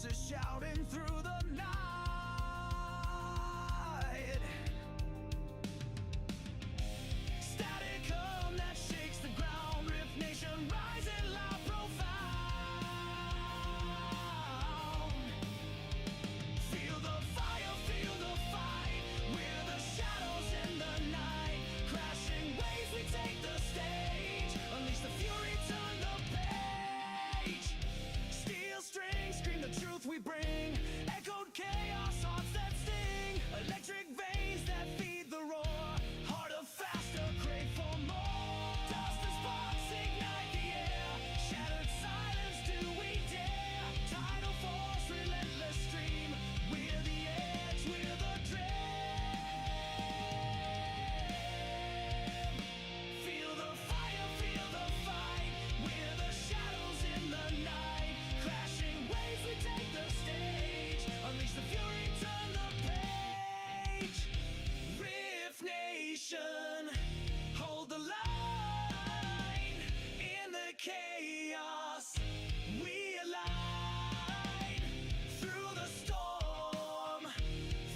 voices shouting through the night. Static hum that shakes the ground. Rift Nation rising loud, profound. Feel the fire, feel the fight. We're the shadows in the night. Crashing waves, we take the stage. Unleash the fury, turn the page. Steel strings scream the truth we bring. Echoed chaos, hearts that sting. Electric veins that feed the roar. Harder, faster, crave for more. Dust and sparks ignite the air. Shattered silence, do we dare? Tidal force, relentless stream. We're the edge, we're the dream. Feel the fire, feel the fight. We're the shadows in the night. Crashing waves, we take the stage. Unleash the fury, turn the page. Rift Nation, hold the line. In the chaos, we align. Through the storm,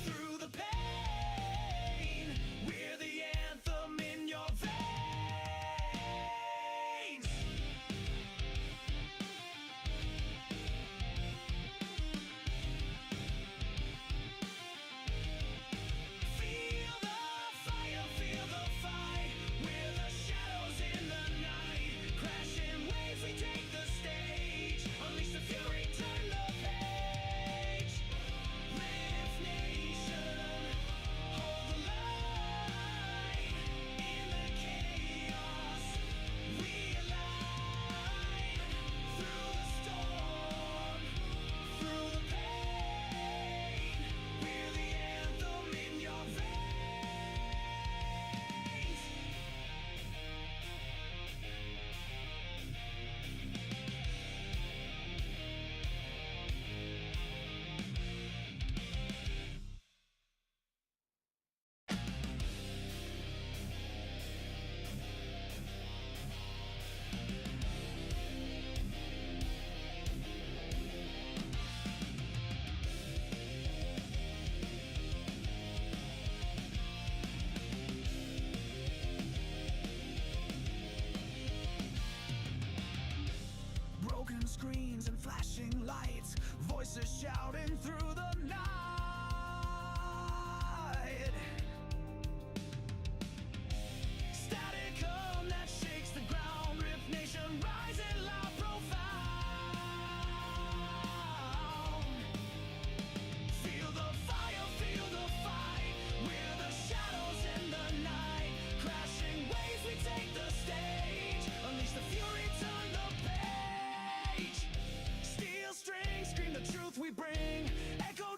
through the pain. We're the anthem in your veins. Feel the fire, feel the fight. We're the shadows in the night. Crashing waves, we take the stage. Unleash the fury, turn the page. Rift Nation, hold the line. In the chaos, we align. Through the storm, through the pain. We're the anthem in your veins. Broken screens and flashing lights, voices shouting through the night. Static hum that shakes the ground. Rift Nation rising loud, profound. Feel the fire, feel the fight. We're the shadows in the night. Crashing waves, we take the stage. Unleash the fury, turn the page. Steel strings scream the truth we bring. Echo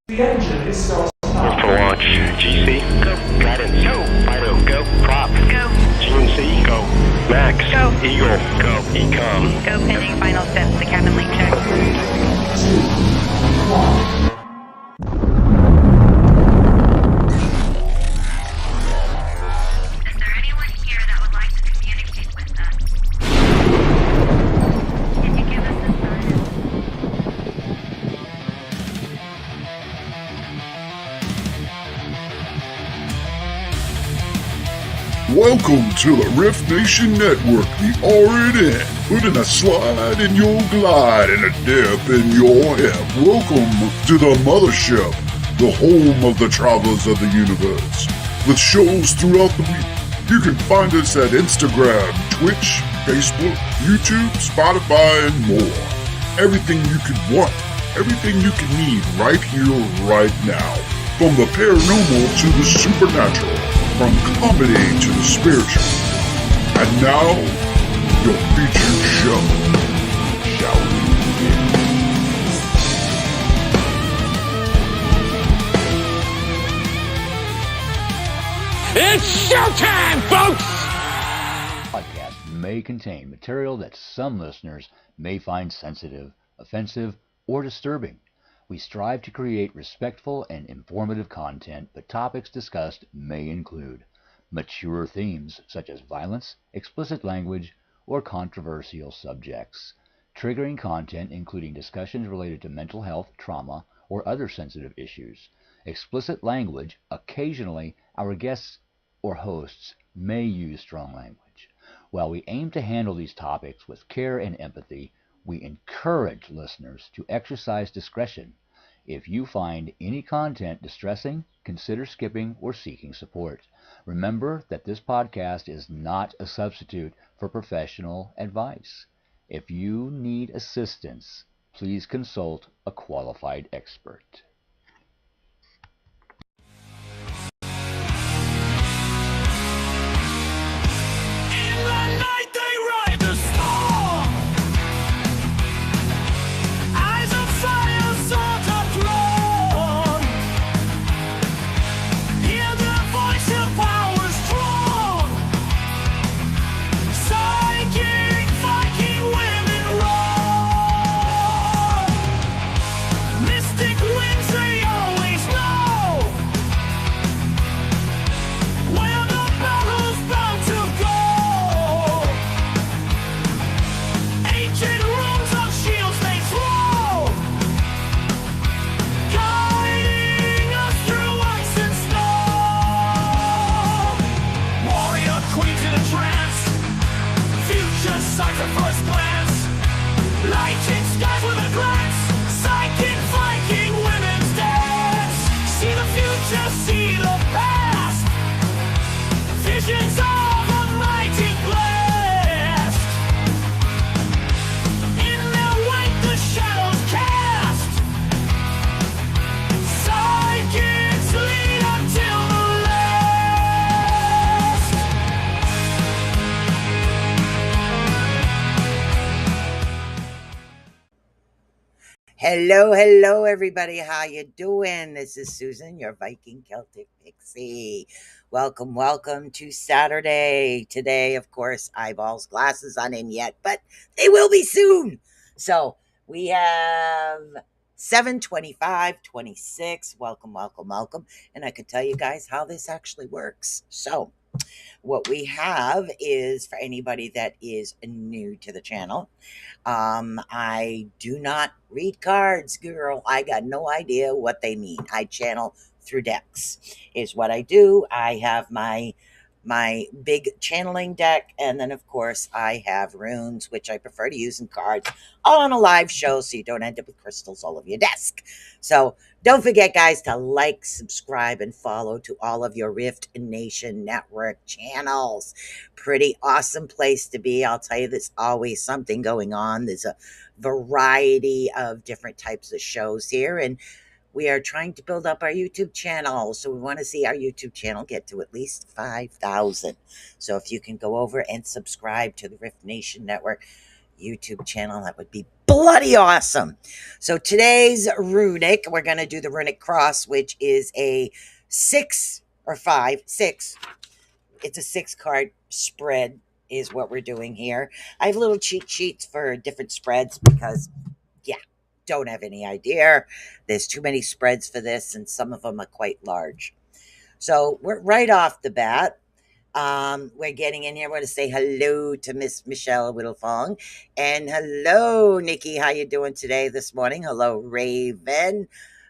The engine is self-start. For launch, GC, go. Guidance, go. Fido, go. Prop, go. GNC, go. Max, go. Eagle, go. Ecom, Go pending final steps to cabin link check. 2, 1. Is there anyone here that would like to communicate with us? Can you give us a sign? Welcome to the Rift Nation Network, the R&N, putting a slide in your glide and a dip in your hip. Welcome to the mothership, the home of the travelers of the universe. With shows throughout the week, you can find us at Instagram, Twitch, Facebook, YouTube, Spotify, and more. Everything you could want, everything you can need right here, right now. From the paranormal to the supernatural. From comedy to the spiritual. And now, your featured show. Shall we begin? It's showtime, folks! Podcast may contain material that some listeners may find sensitive, offensive, or disturbing. We strive to create respectful and informative content, but topics discussed may include mature themes such as violence, explicit language, or controversial subjects, triggering content including discussions related to mental health, trauma, or other sensitive issues, explicit language. Occasionally, our guests or hosts may use strong language. While we aim to handle these topics with care and empathy, we encourage listeners to exercise discretion. If you find any content distressing, consider skipping or seeking support. Remember that this podcast is not a substitute for professional advice. If you need assistance, please consult a qualified expert. In the night they ride the storm. Eyes of fire, swords are drawn. Hear their voice of power strong. Psychic Viking women roar. Mystic winds, they always know where the battle's bound to go. Ancient runes of shields they throw, guiding us through ice and snow. Warrior queens in a trance, future sight at first glance. Lighting skies with a glance, psychic Viking women's dance. See the future, see the past. Visions of a mighty blast. In their wake the shadows cast. Psychics lead until the last. Hello, everybody. How you doing? This is Susan, your Viking Celtic Pixie. Welcome to Saturday. Today, of course, eyeballs, glasses on in yet, but they will be soon. So we have 7/25/26. Welcome. And I could tell you guys how this actually works. So what we have is, for anybody that is new to the channel, I do not read cards, girl. I got no idea what they mean. I channel through decks is what I do. I have my big channeling deck, and then of course I have runes, which I prefer to use in cards, all on a live show so you don't end up with crystals all over your desk. So don't forget, guys, to like, subscribe, and follow to all of your Rift Nation Network channels. Pretty awesome place to be. I'll tell you, there's always something going on. There's a variety of different types of shows here, and we are trying to build up our YouTube channel. So we want to see our YouTube channel get to at least 5,000. So if you can go over and subscribe to the Rift Nation Network YouTube channel, that would be bloody awesome. So today's runic, we're going to do the runic cross, which is a 6 or 5, 6. It's a 6-card spread is what we're doing here. I have little cheat sheets for different spreads because, yeah, don't have any idea. There's too many spreads for this, and some of them are quite large. So we're right off the bat. We're getting in here. I want to say hello to Miss Michelle Whittlefong, and hello, Nikki. How you doing today this morning? Hello, Raven.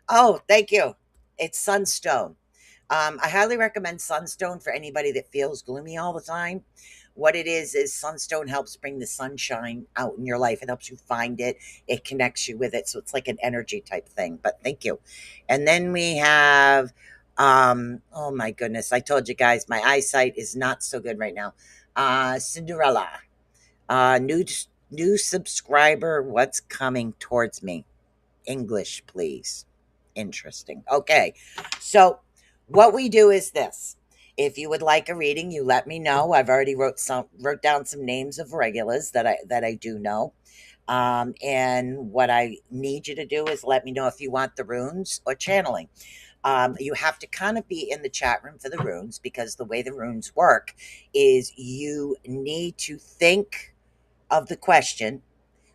Oh, thank you. It's Sunstone. I highly recommend Sunstone for anybody that feels gloomy all the time. What it is Sunstone helps bring the sunshine out in your life. It helps you find it. It connects you with it. So it's like an energy type thing. But thank you. And then we have, oh my goodness, I told you guys my eyesight is not so good right now. Cinderella. New subscriber, what's coming towards me? English, please. Interesting. Okay. So what we do is this. If you would like a reading, you let me know. I've already wrote down some names of regulars that I do know. And what I need you to do is let me know if you want the runes or channeling. You have to kind of be in the chat room for the runes, because the way the runes work is you need to think of the question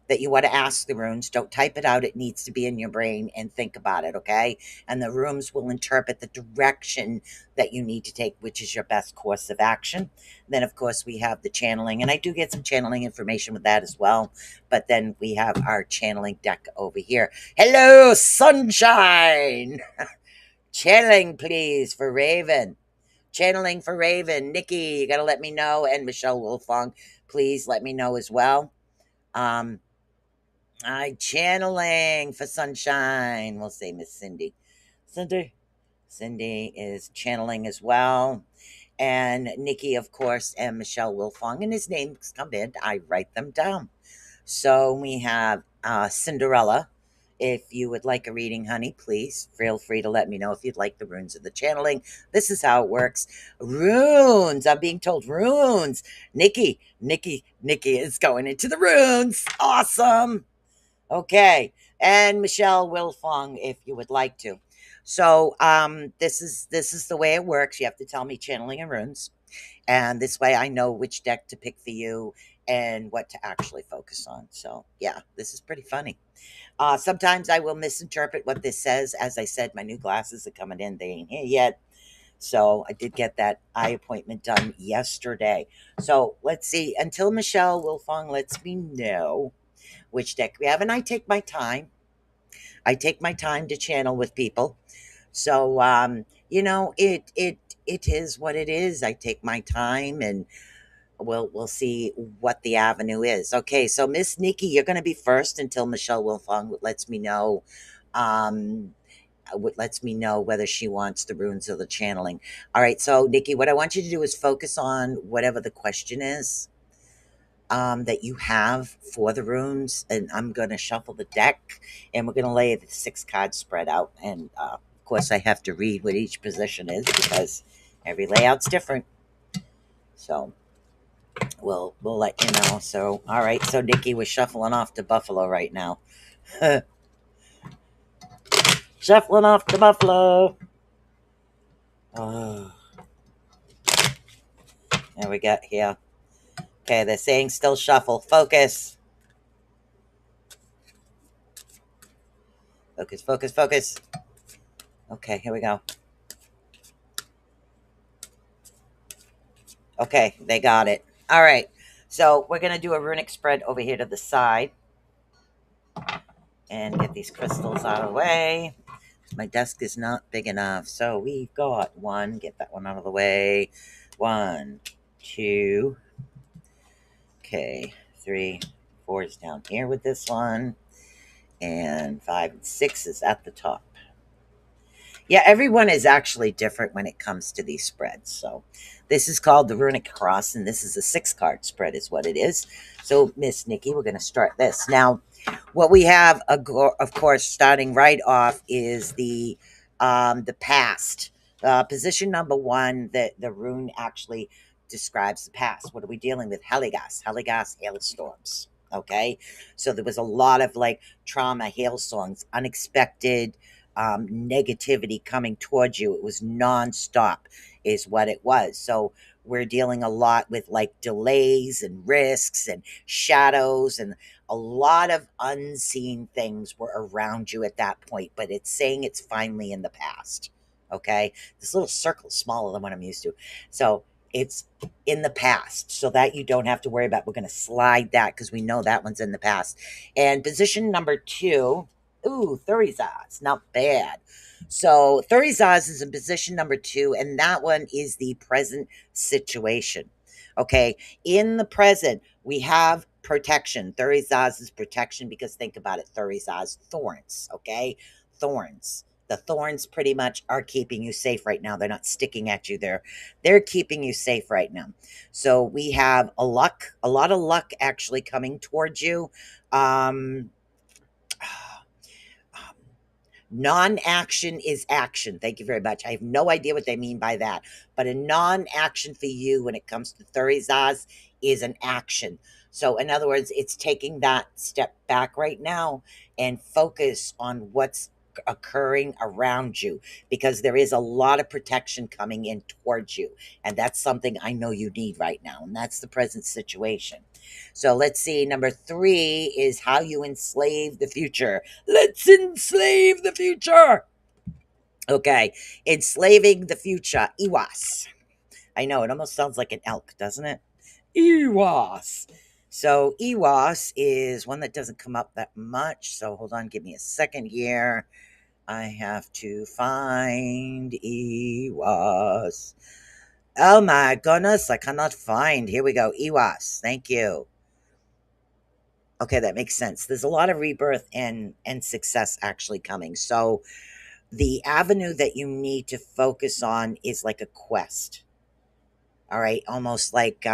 that you want to ask the runes. Don't type it out. It needs to be in your brain and think about it, okay? And the runes will interpret the direction that you need to take, which is your best course of action. Then, of course, we have the channeling, and I do get some channeling information with that as well. But then we have our channeling deck over here. Hello, sunshine! Channeling, please, for Raven. Channeling for Raven. Nikki, you got to let me know. And Michelle Wolfong, please let me know as well. Channeling for sunshine. We'll say Miss Cindy. Cindy is channeling as well. And Nikki, of course, and Michelle Wolfong. And his names come in. I write them down. So we have Cinderella. If you would like a reading, honey, please feel free to let me know if you'd like the runes of the channeling. This is how it works. Runes. I'm being told runes. Nikki is going into the runes. Awesome. Okay. And Michelle Wilfong, if you would like to. So this is the way it works. You have to tell me channeling and runes. And this way I know which deck to pick for you and what to actually focus on. So yeah, this is pretty funny. Sometimes I will misinterpret what this says. As I said, my new glasses are coming in. They ain't here yet. So I did get that eye appointment done yesterday. So let's see. Until Michelle Wilfong lets me know which deck we have. And I take my time. I take my time to channel with people. So, it is what it is. I take my time, and we'll see what the avenue is. Okay, so Miss Nikki, you're going to be first until Michelle Wilfong lets me know. Lets me know whether she wants the runes or the channeling. All right, so Nikki, what I want you to do is focus on whatever the question is that you have for the runes, and I'm going to shuffle the deck, and we're going to lay the 6-card spread out. And of course, I have to read what each position is because every layout's different. So we'll let you know. So all right, so Nikki, we're shuffling off to Buffalo right now. Shuffling off to Buffalo. Oh. There we go here. Okay, they're saying still shuffle. Focus. Focus, focus, focus. Okay, here we go. Okay, they got it. All right, so we're going to do a runic spread over here to the side. And get these crystals out of the way. My desk is not big enough. So we've got one. Get that one out of the way. 1, 2. Okay, 3, 4 is down here with this one. And 5 and 6 is at the top. Yeah, everyone is actually different when it comes to these spreads. So this is called the Runic Cross, and this is a 6-card spread is what it is. So, Miss Nikki, we're going to start this. Now, what we have, of course, starting right off is the past. Position number 1, the rune actually describes the past. What are we dealing with? Heligas, hailstorms. Okay. So there was a lot of like trauma, hail songs, unexpected negativity coming towards you. It was nonstop, is what it was. So we're dealing a lot with like delays and risks and shadows, and a lot of unseen things were around you at that point, but it's saying it's finally in the past. Okay. This little circle is smaller than what I'm used to. So it's in the past, so that you don't have to worry about. We're going to slide that because we know that one's in the past. And position number 2, ooh, Thurizaz, not bad. So Thurizaz is in position number 2, and that one is the present situation. Okay, in the present, we have protection. Thurizaz is protection because think about it, Thurizaz, thorns, okay? Thorns. The thorns pretty much are keeping you safe right now. They're not sticking at you. They're keeping you safe right now. So we have a lot of luck actually coming towards you. Um, Non-action is action. Thank you very much. I have no idea what they mean by that. But a non-action for you when it comes to Thurizaz is an action. So in other words, it's taking that step back right now and focus on what's occurring around you, because there is a lot of protection coming in towards you. And that's something I know you need right now. And that's the present situation. So let's see. Number 3 is how you enslave the future. Let's enslave the future. Okay. Enslaving the future. Iwas. I know, it almost sounds like an elk, doesn't it? Iwas. So Iwas is one that doesn't come up that much. So hold on, give me a second here. I have to find Iwas. Oh my goodness, I cannot find. Here we go. Iwas. Thank you. Okay, that makes sense. There's a lot of rebirth and success actually coming. So the avenue that you need to focus on is like a quest. All right, almost like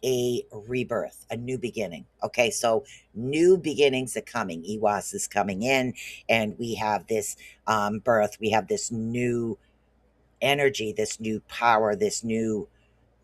a rebirth, a new beginning. Okay, so new beginnings are coming. Iwas is coming in, and we have this birth. We have this new energy, this new power, this new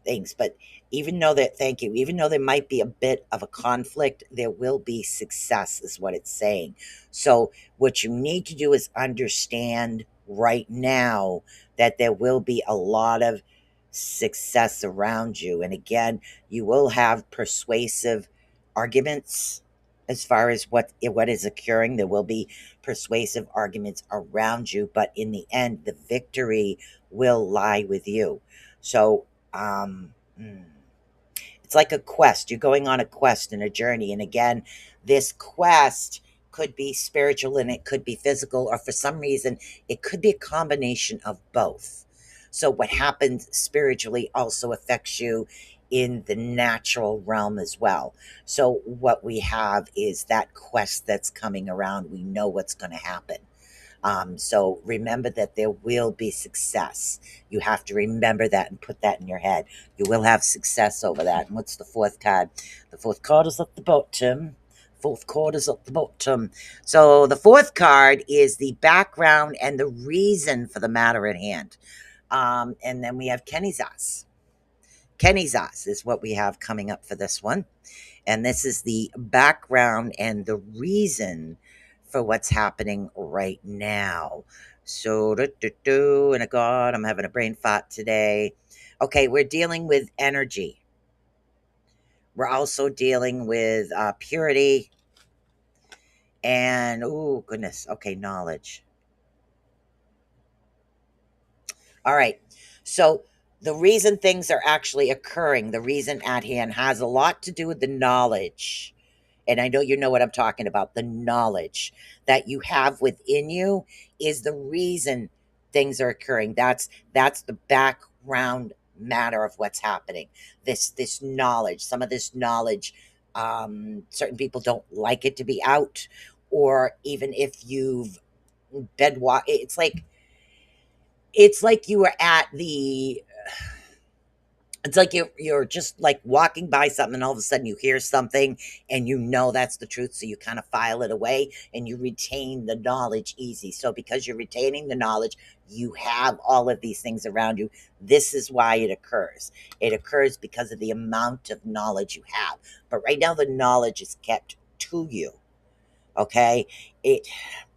things. But even though that, thank you, even though there might be a bit of a conflict, there will be success, is what it's saying. So what you need to do is understand right now that there will be a lot of success around you. And again, you will have persuasive arguments as far as what is occurring. There will be persuasive arguments around you, but in the end, the victory will lie with you. So um, it's like a quest. You're going on a quest and a journey. And again, this quest could be spiritual and it could be physical, or for some reason, it could be a combination of both. So what happens spiritually also affects you in the natural realm as well. So what we have is that quest that's coming around. We know what's going to happen. So remember that there will be success. You have to remember that and put that in your head. You will have success over that. And what's the 4th card? The 4th card is at the bottom. 4th card is at the bottom. So the 4th card is the background and the reason for the matter at hand. And then we have Kenizas. Kenizas is what we have coming up for this one. And this is the background and the reason for what's happening right now. So, and God, I'm having a brain fart today. Okay, we're dealing with energy. We're also dealing with purity and, oh, goodness. Okay, knowledge. All right. So, the reason things are actually occurring, the reason at hand, has a lot to do with the knowledge. And I know you know what I'm talking about. The knowledge that you have within you is the reason things are occurring. That's the background matter of what's happening. This knowledge, some of this knowledge, certain people don't like it to be out, or even if you've it's like you were at the It's like you're just like walking by something and all of a sudden you hear something and you know that's the truth, so you kind of file it away and you retain the knowledge easy. So because you're retaining the knowledge, you have all of these things around you. This is why it occurs. It occurs because of the amount of knowledge you have. But right now the knowledge is kept to you. Okay, it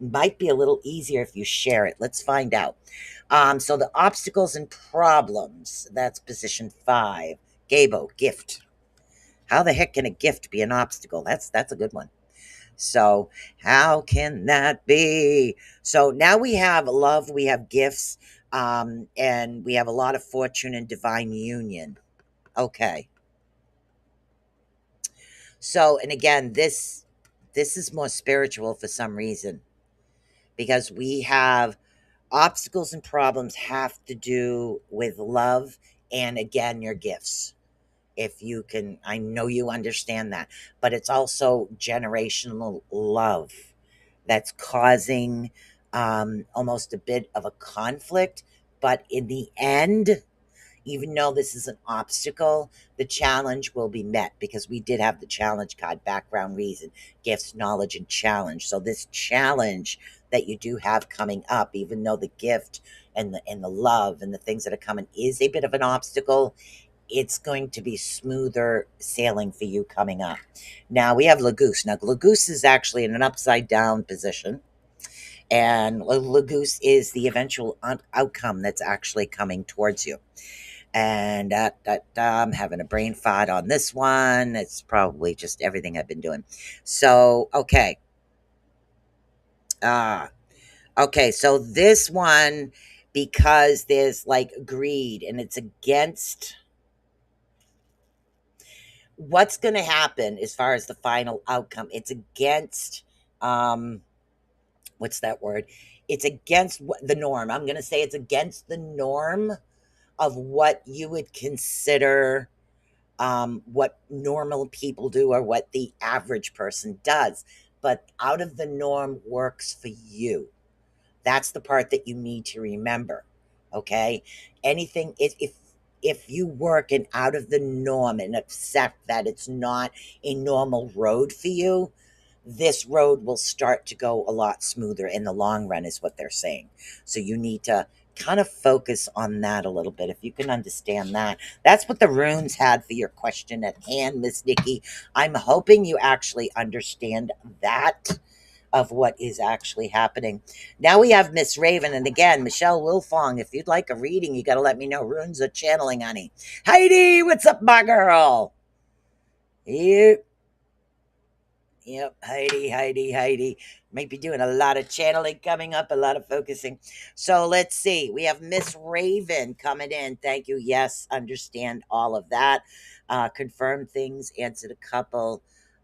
might be a little easier if you share it. Let's find out. So the obstacles and problems, that's position 5. Gabo, gift. How the heck can a gift be an obstacle? That's a good one. So how can that be? So now we have love, we have gifts, and we have a lot of fortune and divine union. Okay. So, and again, this is more spiritual for some reason, because we have obstacles and problems have to do with love and again your gifts. If you can, I know you understand that, but it's also generational love that's causing almost a bit of a conflict. But in the end, even though this is an obstacle, the challenge will be met, because we did have the challenge card: background, reason, gifts, knowledge, and challenge. So this challenge that you do have coming up, even though the gift and the love and the things that are coming is a bit of an obstacle, it's going to be smoother sailing for you coming up. Now we have Lagoose. Now Lagoose is actually in an upside down position, and Lagoose is the eventual outcome that's actually coming towards you. And I'm having a brain fart on this one. It's probably just everything I've been doing. So, okay. Okay, so this one, because there's like greed and it's against what's going to happen as far as the final outcome. It's against, what's that word? It's against the norm. I'm going to say it's against the norm of what you would consider what normal people do or what the average person does. But out of the norm works for you. That's the part that you need to remember. Okay? Anything, if you work in out of the norm and accept that it's not a normal road for you, this road will start to go a lot smoother in the long run, is what they're saying. So you need to kind of focus on that a little bit, if you can understand that. That's what the runes had for your question at hand, Miss Nikki. I'm hoping you actually understand that, of what is actually happening. Now we have Miss Raven, and again, Michelle Wilfong. If you'd like a reading, you got to let me know. Runes are channeling, honey. Heidi, what's up, my girl? Yep. Yep, Heidi. Might be doing a lot of channeling coming up, a lot of focusing. So let's see. We have Miss Raven coming in. Thank you. Yes, understand all of that. Confirm things, answered a couple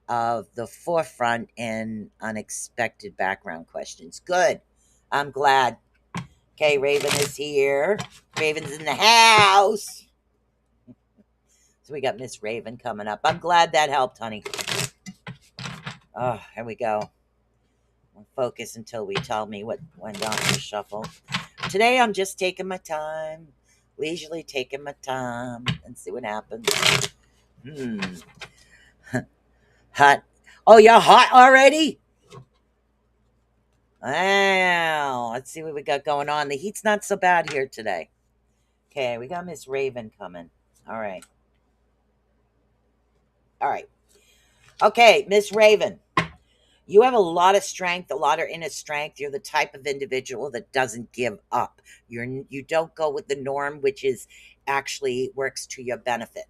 of the forefront and unexpected background questions. Good. I'm glad. Okay, Raven is here. Raven's in the house. So we got Miss Raven coming up. I'm glad that helped, honey. Oh, here we go. I'll focus until we tell me what went on the shuffle. Today I'm just taking my time, leisurely taking my time, and see what happens. Hot. Oh, you're hot already? Wow. Let's see what we got going on. The heat's not so bad here today. Okay, we got Miss Raven coming. All right. Okay, Miss Raven. You have a lot of strength, a lot of inner strength. You're the type of individual that doesn't give up. You don't go with the norm, which is actually works to your benefit.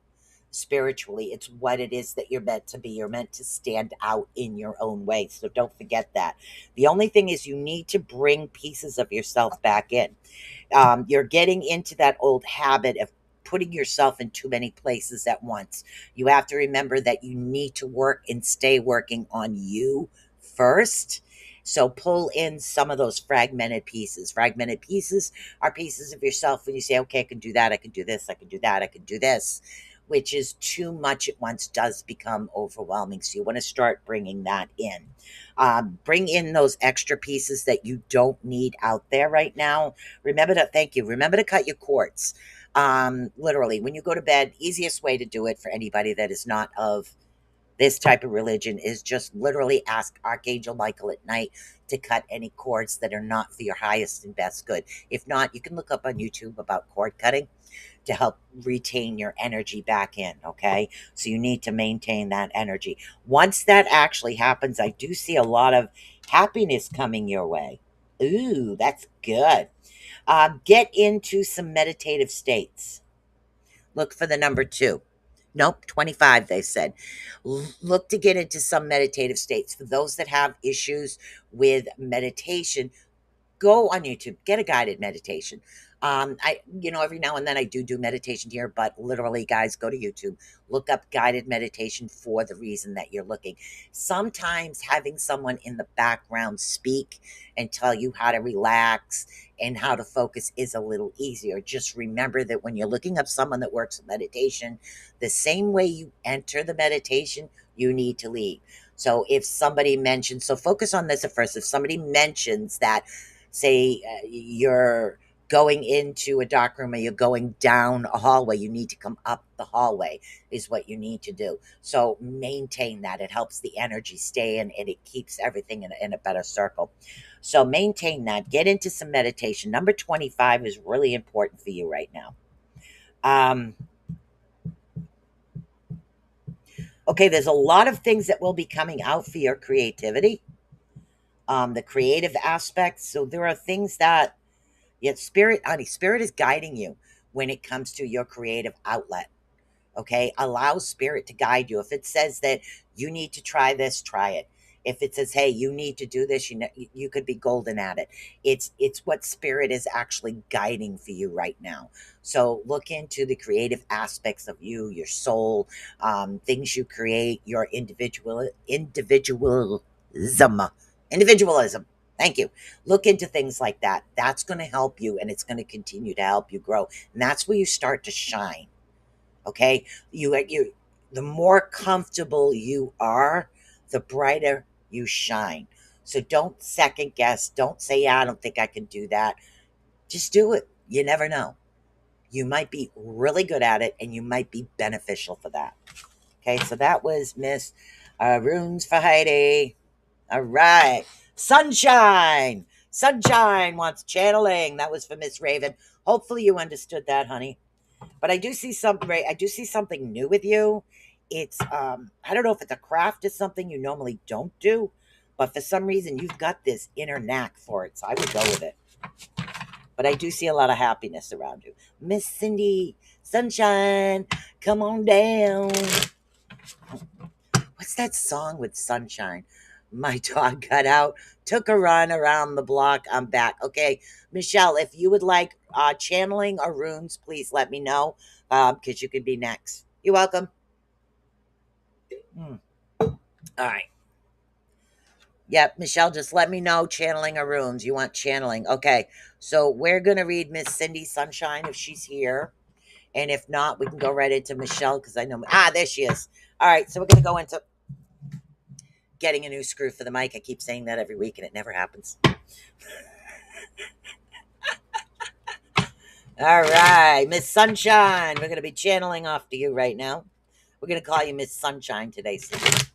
Spiritually, it's what it is that you're meant to be. You're meant to stand out in your own way. So don't forget that. The only thing is you need to bring pieces of yourself back in. You're getting into that old habit of putting yourself in too many places at once. You have to remember that you need to work and stay working on you first. So pull in some of those fragmented pieces. Fragmented pieces are pieces of yourself when you say, okay, I can do that, I can do this, I can do that, I can do this, which is too much at once, does become overwhelming. So you want to start bringing that in. Bring in those extra pieces that you don't need out there right now. Remember to cut your cords. Literally, when you go to bed, easiest way to do it for anybody that is not of this type of religion is just literally ask Archangel Michael at night to cut any cords that are not for your highest and best good. If not, you can look up on YouTube about cord cutting to help retain your energy back in. Okay. So you need to maintain that energy. Once that actually happens, I do see a lot of happiness coming your way. Ooh, that's good. Get into some meditative states. Look for the number 2. Nope, 25, they said. Look to get into some meditative states. For those that have issues with meditation, go on YouTube, get a guided meditation. Every now and then I do meditation here, but literally, guys, go to YouTube, look up guided meditation for the reason that you're looking. Sometimes having someone in the background speak and tell you how to relax and how to focus is a little easier. Just remember that when you're looking up someone that works with meditation, the same way you enter the meditation, you need to leave. So if somebody mentions, so focus on this at first. If somebody mentions that, say you're going into a dark room or you're going down a hallway, you need to come up the hallway is what you need to do. So maintain that. It helps the energy stay in and it keeps everything in a better circle. So maintain that. Get into some meditation. Number 25 is really important for you right now. Okay, there's a lot of things that will be coming out for your creativity, the creative aspects. So there are things that, yet spirit, honey, spirit is guiding you when it comes to your creative outlet. Okay, allow spirit to guide you. If it says that you need to try this, try it. If it says, hey, you need to do this, you could be golden at it. It's what spirit is actually guiding for you right now. So look into the creative aspects of you, your soul, things you create, your individualism. Thank you. Look into things like that. That's going to help you, and it's going to continue to help you grow. And that's where you start to shine. Okay, you the more comfortable you are, the brighter you shine. So don't second guess. Don't say, yeah, I don't think I can do that. Just do it. You never know. You might be really good at it, and you might be beneficial for that. Okay, so that was Miss Runes for Heidi. All right. Sunshine. Sunshine wants channeling. That was for Miss Raven. Hopefully you understood that, honey. But I do see something, right? I do see something new with you. It's I don't know if it's a craft is something you normally don't do, but for some reason you've got this inner knack for it. So I would go with it. But I do see a lot of happiness around you. Miss Cindy, sunshine, come on down. What's that song with sunshine? My dog got out, took a run around the block. I'm back. Okay, Michelle, if you would like channeling or runes, please let me know because you could be next. You're welcome. All right. Yep, Michelle, just let me know channeling or runes. You want channeling. Okay, so we're going to read Miss Cindy Sunshine if she's here. And if not, we can go right into Michelle because I know. There she is. All right, so we're going to go into getting a new screw for the mic. I keep saying that every week and it never happens. All right, Miss Sunshine. We're going to be channeling off to you right now. We're going to call you Miss Sunshine today, Cindy.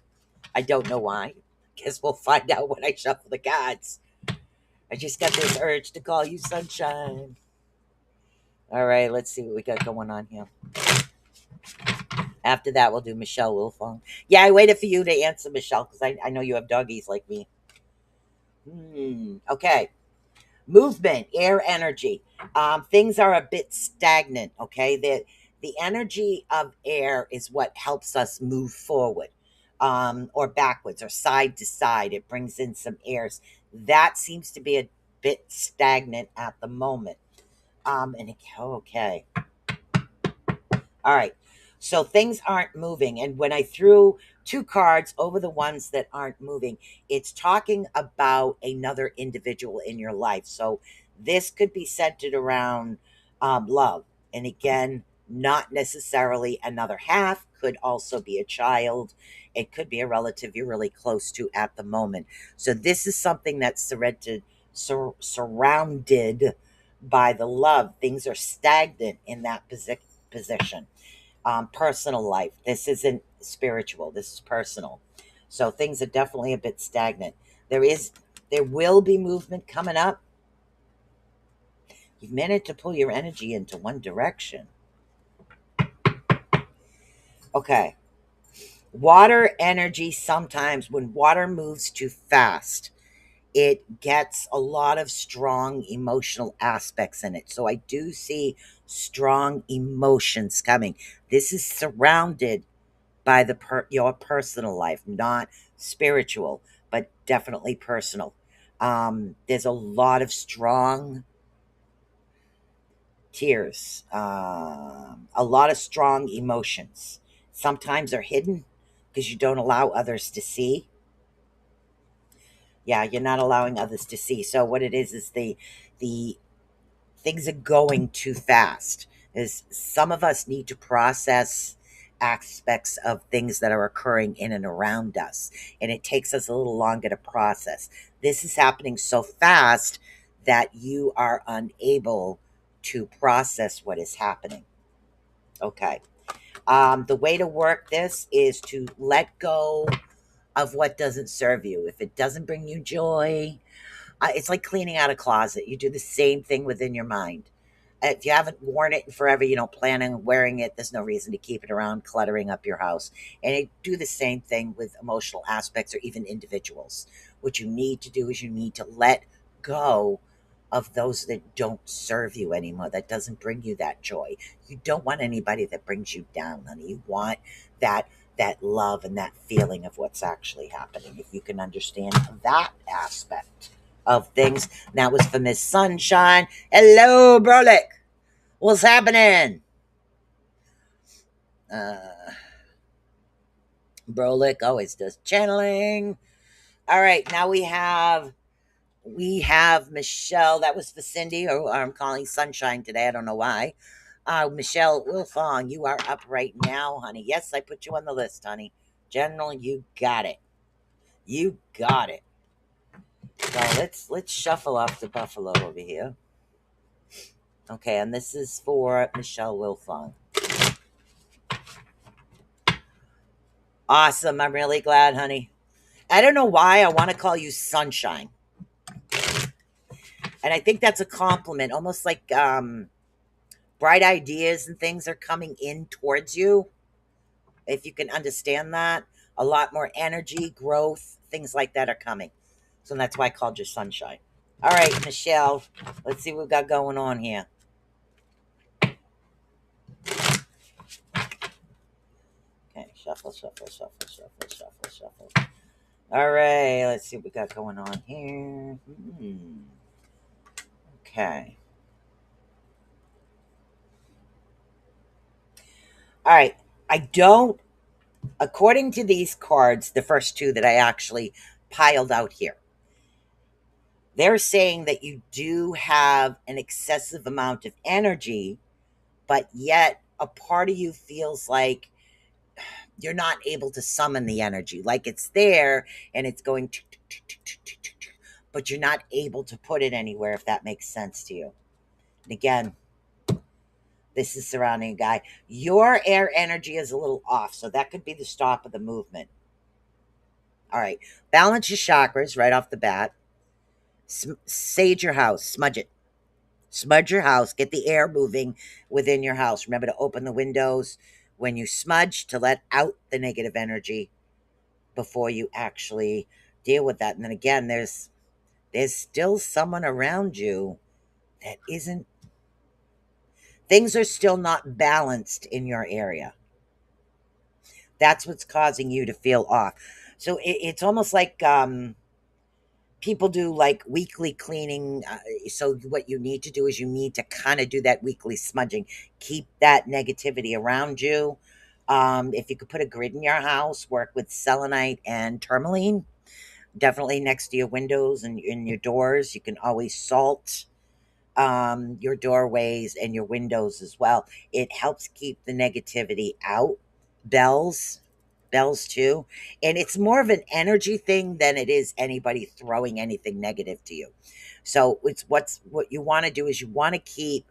I don't know why. Guess we'll find out when I shuffle the cards. I just got this urge to call you Sunshine. All right, let's see what we got going on here. After that, we'll do Michelle Wilfong. Yeah, I waited for you to answer, Michelle, because I know you have doggies like me. Okay. Movement, air energy. Things are a bit stagnant, okay? The energy of air is what helps us move forward or backwards or side to side. It brings in some airs. That seems to be a bit stagnant at the moment. Okay. All right. So things aren't moving. And when I threw 2 cards over the ones that aren't moving, it's talking about another individual in your life. So this could be centered around love. And again, not necessarily another half, could also be a child. It could be a relative you're really close to at the moment. So this is something that's surrounded by the love. Things are stagnant in that position. Personal life. This isn't spiritual. This is personal. So things are definitely a bit stagnant. There will be movement coming up. You've managed to pull your energy into one direction. Okay. Water energy, sometimes when water moves too fast, it gets a lot of strong emotional aspects in it. So I do see strong emotions coming. This is surrounded by your personal life, not spiritual, but definitely personal. There's a lot of strong tears, a lot of strong emotions. Sometimes they're hidden because you don't allow others to see. Yeah, you're not allowing others to see. So what it is the things are going too fast. Is some of us need to process aspects of things that are occurring in and around us, and it takes us a little longer to process. This is happening so fast that you are unable to process what is happening. Okay. The way to work this is to let go of what doesn't serve you. If it doesn't bring you joy, it's like cleaning out a closet. You do the same thing within your mind. If you haven't worn it in forever, you don't plan on wearing it, there's no reason to keep it around cluttering up your house. And I do the same thing with emotional aspects or even individuals. What you need to do is you need to let go of those that don't serve you anymore, that doesn't bring you that joy. You don't want anybody that brings you down, honey. You want that love and that feeling of what's actually happening. If you can understand that aspect of things. And that was for Miss Sunshine. Hello, Brolic. What's happening? Brolic always does channeling. All right, now we have Michelle. That was for Cindy, or I'm calling Sunshine today. I don't know why. Michelle Wilfong, you are up right now, honey. Yes, I put you on the list, honey. General, you got it. You got it. So let's shuffle off the buffalo over here. Okay, and this is for Michelle Wilfong. Awesome. I'm really glad, honey. I don't know why I want to call you Sunshine. And I think that's a compliment, almost like bright ideas and things are coming in towards you. If you can understand that, a lot more energy, growth, things like that are coming. So that's why I called you Sunshine. All right, Michelle, let's see what we got going on here. Okay, shuffle, shuffle, shuffle, shuffle, shuffle, shuffle. All right, let's see what we got going on here. Okay. All right. According to these cards, the first two that I actually piled out here, they're saying that you do have an excessive amount of energy, but yet a part of you feels like you're not able to summon the energy. Like it's there and it's going, but you're not able to put it anywhere, if that makes sense to you. And again, this is surrounding a guy. Your air energy is a little off, so that could be the stop of the movement. All right. Balance your chakras right off the bat. Sage your house. Smudge it. Smudge your house. Get the air moving within your house. Remember to open the windows when you smudge to let out the negative energy before you actually deal with that. And then again, there's still someone around you that isn't. Things are still not balanced in your area. That's what's causing you to feel off. So it's almost like people do like weekly cleaning. So what you need to do is you need to kind of do that weekly smudging. Keep that negativity around you. If you could put a grid in your house, work with selenite and tourmaline. Definitely next to your windows and in your doors. You can always salt your doorways and your windows as well. It helps keep the negativity out. Bells bells too. And it's more of an energy thing than it is anybody throwing anything negative to you. So it's what you want to do is you want to keep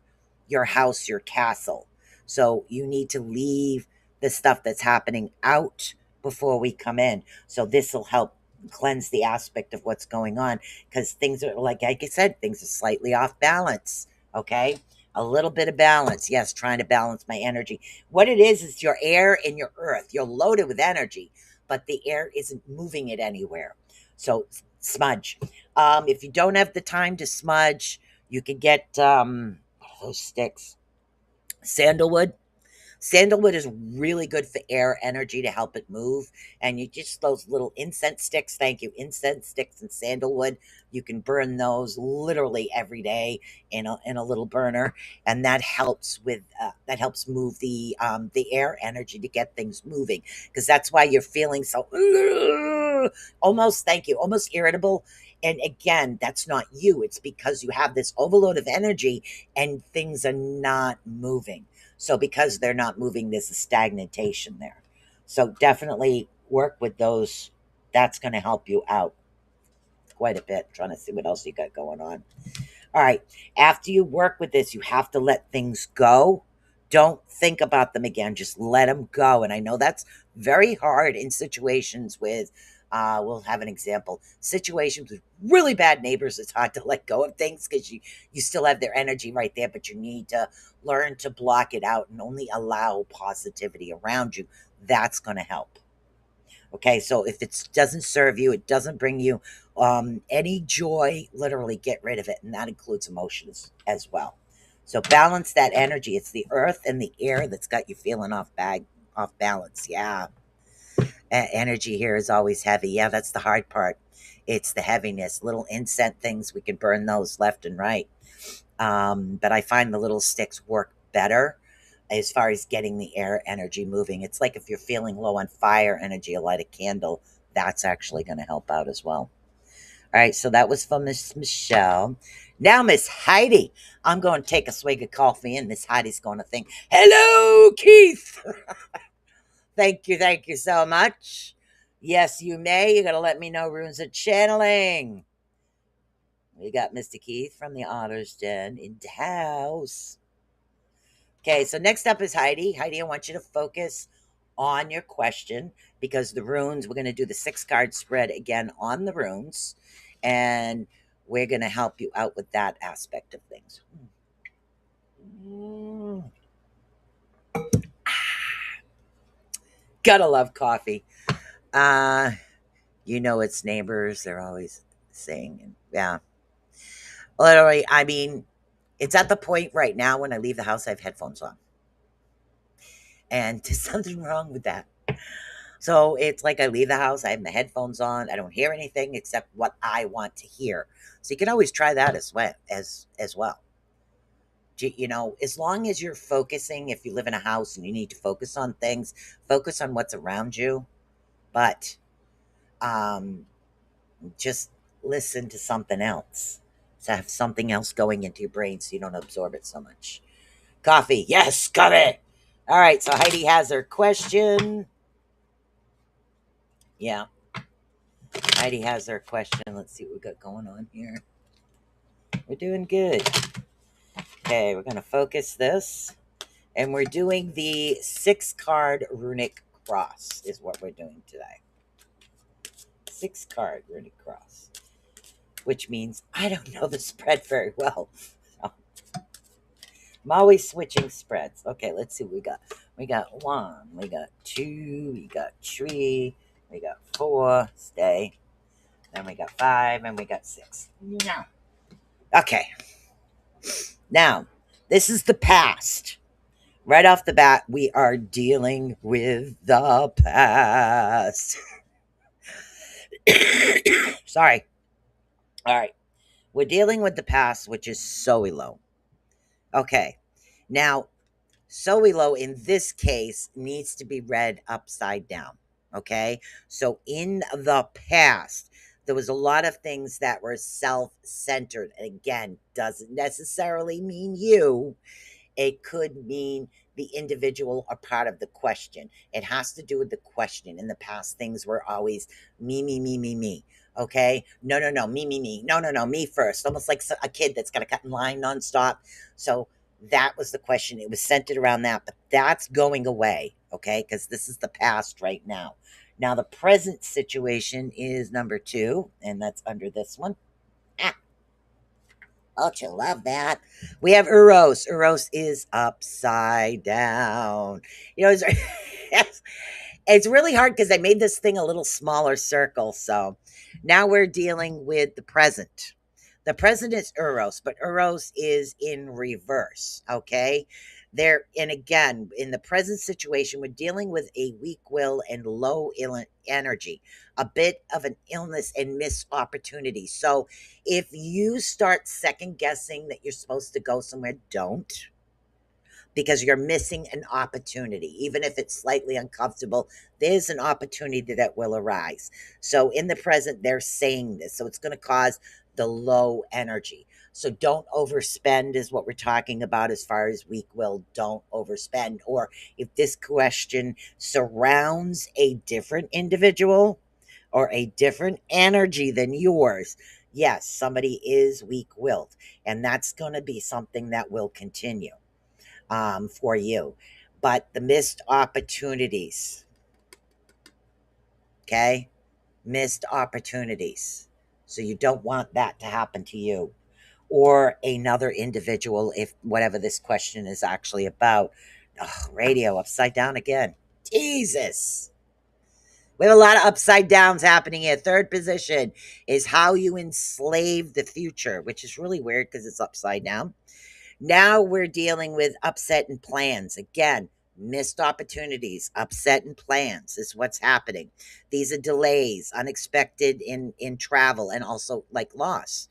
your house your castle. So you need to leave the stuff that's happening out before we come in. So this will help cleanse the aspect of what's going on, because things are like I said, things are slightly off balance. Okay, a little bit of balance. Yes, trying to balance my energy. What it is your air and your earth. You're loaded with energy, but the air isn't moving it anywhere. So smudge. If you don't have the time to smudge, you can get those sticks. Sandalwood. Sandalwood is really good for air energy to help it move. And you just those little incense sticks, thank you, incense sticks and sandalwood. You can burn those literally every day in a little burner, and that helps move the air energy to get things moving. Because that's why you're feeling so almost, thank you, almost irritable. And again, that's not you. It's because you have this overload of energy and things are not moving. So because they're not moving, there's a stagnation there. So definitely work with those. That's going to help you out quite a bit. Trying to see what else you got going on. All right. After you work with this, you have to let things go. Don't think about them again. Just let them go. And I know that's very hard in situations with, we'll have an example, situations with really bad neighbors. It's hard to let go of things because you still have their energy right there, but you need to learn to block it out and only allow positivity around you. That's going to help. Okay, so if it doesn't serve you, it doesn't bring you any joy, literally get rid of it. And that includes emotions as well. So balance that energy. It's the earth and the air that's got you feeling off balance. Yeah. Energy here is always heavy. Yeah, that's the hard part. It's the heaviness. Little incense things, we can burn those left and right. But I find the little sticks work better as far as getting the air energy moving. It's like if you're feeling low on fire energy, light a candle. That's actually going to help out as well. All right, so that was from Miss Michelle. Now, Miss Heidi, I'm going to take a swig of coffee, and Miss Heidi's going to think, hello, Keith. Thank you so much. Yes, you may. You're going to let me know runes of channeling. We got Mr. Keith from the Otter's Den in the house. Okay, so next up is Heidi. Heidi, I want you to focus on your question because the runes, we're going to do the 6-card spread again on the runes, and we're going to help you out with that aspect of things. Gotta love coffee. You know its neighbors. They're always saying, yeah. Literally, I mean, it's at the point right now when I leave the house, I have headphones on. And there's something wrong with that. So it's like I leave the house, I have my headphones on, I don't hear anything except what I want to hear. So you can always try that as well. You know, as long as you're focusing, if you live in a house and you need to focus on things, focus on what's around you. But just listen to something else. So have something else going into your brain so you don't absorb it so much. Coffee. Yes, got it. All right, so Heidi has her question. Yeah. Heidi has her question. Let's see what we got going on here. We're doing good. Okay, we're going to focus this. And we're doing the 6-card runic cross is what we're doing today. 6-card runic cross. Which means I don't know the spread very well. So I'm always switching spreads. Okay, let's see what we got. We got 1, we got 2, we got 3, we got 4, stay. Then we got 5, and we got 6. No. Okay. Now, this is the past. Right off the bat, we are dealing with the past. Sorry. All right. We're dealing with the past, which is Soilo. Okay. Now, Soilo in this case needs to be read upside down. Okay. So in the past, there was a lot of things that were self-centered. And again, doesn't necessarily mean you. It could mean the individual are part of the question. It has to do with the question. In the past, things were always me, me, me, me, me. Okay. No, no, no, me, me, me. No, no, no, me first. Almost like a kid that's got to cut in line nonstop. So that was the question. It was centered around that, but that's going away. Okay. Because this is the past right now. Now, the present situation is number 2, and that's under this one. Ah, don't you love that? We have Uros. Uros is upside down. You know, it's really hard because I made this thing a little smaller circle. So now we're dealing with the present. The present is Uros, but Uros is in reverse. Okay. There, and again, in the present situation, we're dealing with a weak will and low energy, a bit of an illness and missed opportunity. So if you start second guessing that you're supposed to go somewhere, don't, because you're missing an opportunity. Even if it's slightly uncomfortable, there's an opportunity that will arise. So in the present, they're saying this. So it's going to cause the low energy. So don't overspend is what we're talking about as far as weak will. Don't overspend. Or if this question surrounds a different individual or a different energy than yours, yes, somebody is weak willed. And that's going to be something that will continue for you. But the missed opportunities, okay? Missed opportunities. So you don't want that to happen to you or another individual, if whatever this question is actually about. Oh, radio upside down again. Jesus. We have a lot of upside downs happening here. Third position is how you enslave the future, which is really weird because it's upside down. Now we're dealing with upset and plans. Again, missed opportunities, upset and plans is what's happening. These are delays, unexpected in travel, and also like loss,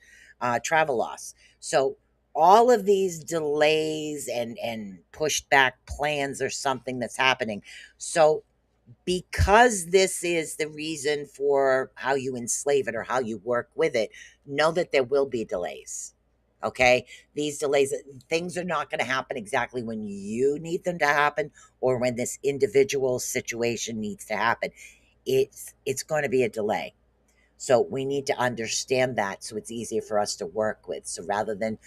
travel loss. So all of these delays and pushed back plans are something that's happening. So because this is the reason for how you enslave it or how you work with it, know that there will be delays. Okay. These delays, things are not going to happen exactly when you need them to happen or when this individual situation needs to happen. It's going to be a delay. So we need to understand that so it's easier for us to work with. So rather than